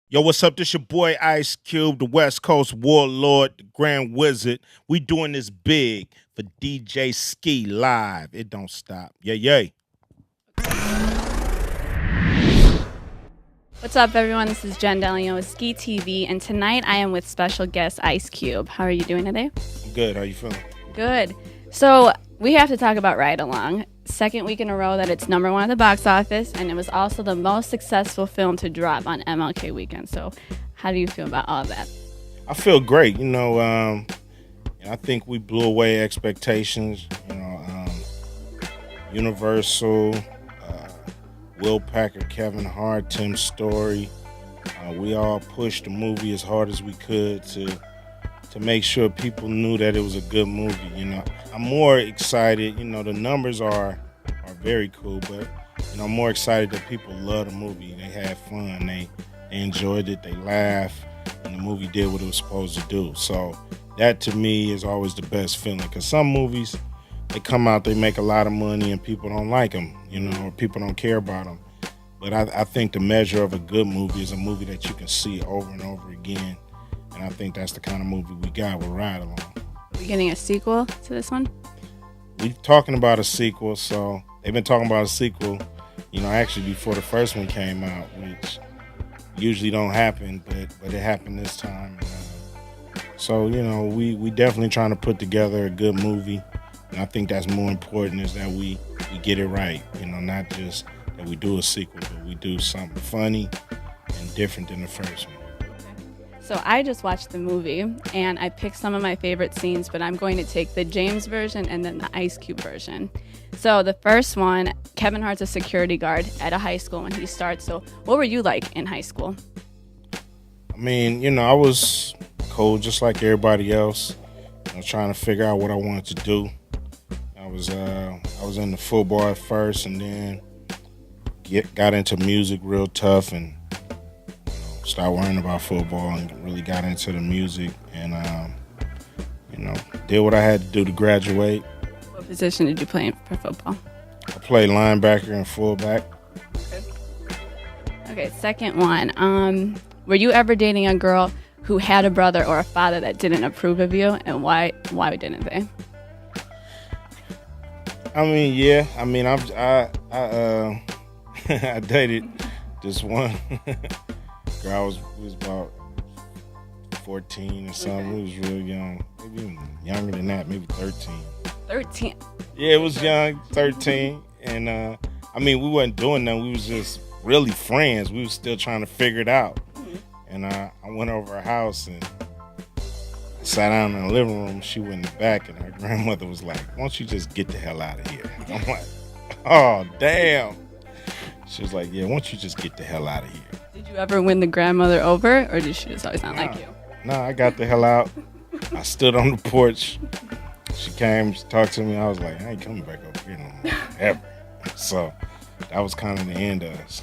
Yo, what's up? This your boy Ice Cube, the West Coast Warlord, the Grand Wizard. We doing this big for DJ Ski Live. It don't stop. Yay, yay. What's up, everyone? This is Jen Delion with Ski TV, and tonight I am with special guest Ice Cube. How are you doing today? I'm good. How you feeling? Good. So we have to talk about Ride Along. Second week in a row that it's #1 at the box office, and it was also the most successful film to drop on MLK weekend. So how do you feel about all of that? I feel great. I think we blew away expectations. Universal, Will Packer, Kevin Hart, Tim Story. We all pushed the movie as hard as we could to make sure people knew that it was a good movie. I'm more excited. The numbers are very cool, but I'm more excited that people love the movie. They had fun. They enjoyed it. They laughed, and the movie did what it was supposed to do. So that to me is always the best feeling. Because some movies, they come out, they make a lot of money, and people don't like them. Or people don't care about them. But I think the measure of a good movie is a movie that you can see over and over again. And I think that's the kind of movie we got with Ride Along. Are we getting a sequel to this one? We're talking about a sequel, so they've been talking about a sequel, actually before the first one came out, which usually don't happen, but it happened this time. So we definitely trying to put together a good movie, and I think that's more important is that we get it right, not just that we do a sequel, but we do something funny and different than the first one. So I just watched the movie, and I picked some of my favorite scenes, but I'm going to take the James version and then the Ice Cube version. So the first one, Kevin Hart's a security guard at a high school when he starts. So what were you like in high school? I was cool just like everybody else. I was trying to figure out what I wanted to do. I was into football at first, and then got into music real tough, and started worrying about football and really got into the music, and did what I had to do to graduate. What position did you play for football? I played linebacker and fullback. Okay, second one. Were you ever dating a girl who had a brother or a father that didn't approve of you, and why didn't they? Yeah. I dated this one girl. We was about 14 or something. We was real young, maybe even younger than that, maybe 13. 13. Yeah, it was young, 13, and we wasn't doing nothing. We was just really friends. We was still trying to figure it out. And I went over her house and I sat down in the living room. She went in the back, and her grandmother was like, "Why don't you just get the hell out of here?" I'm like, "Oh, damn." She was like, "Yeah, why don't you just get the hell out of here?" Did you ever win the grandmother over, or did she just always not like you? No, I got the hell out. I stood on the porch. She came, she talked to me. I was like, "I ain't coming back over here no more, ever." So that was kind of the end of us.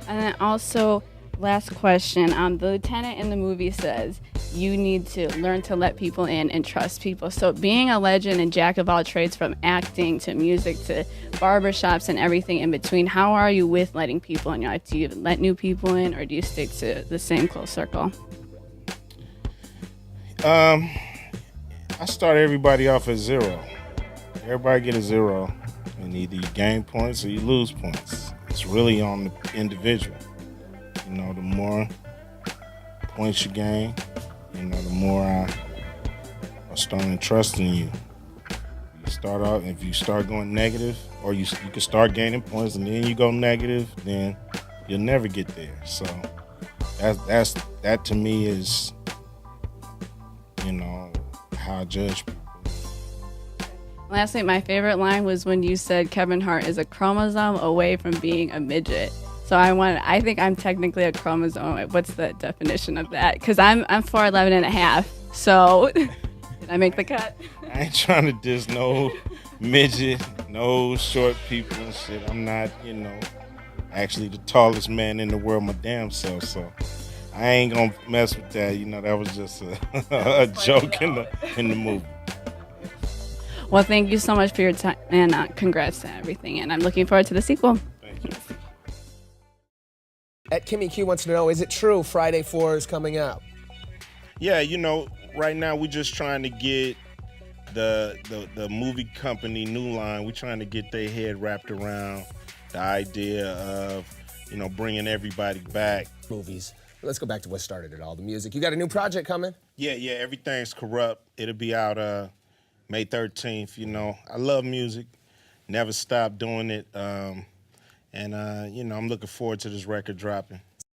And then also, last question. The lieutenant in the movie says you need to learn to let people in and trust people. So being a legend and jack of all trades, from acting to music to barbershops and everything in between, how are you with letting people in your life? Do you let new people in, or do you stick to the same close circle? I start everybody off at 0. Everybody get a 0, and either you gain points or you lose points. It's really on the individual. The more points you gain, the more I start trusting you. You start out, if you start going negative, or you can start gaining points and then you go negative, then you'll never get there. So that to me is, how I judge people. Lastly, my favorite line was when you said Kevin Hart is a chromosome away from being a midget. So I think I'm technically a chromosome. What's the definition of that? Because I'm 4'11 and a half. So did I make the cut? I ain't trying to diss no midget, no short people and shit. I'm not, actually the tallest man in the world, my damn self. So I ain't gonna mess with that. That was just a joke in the movie. Well, thank you so much for your time, and congrats to everything. And I'm looking forward to the sequel. Thank you. At Kimmy Q wants to know, is it true Friday 4 is coming out? Yeah, right now we're just trying to get the movie company New Line. We're trying to get their head wrapped around the idea of bringing everybody back. Movies. Let's go back to what started it all, the music. You got a new project coming? Yeah, Everything's Corrupt. It'll be out May 13th. I love music, never stop doing it, and I'm looking forward to this record dropping.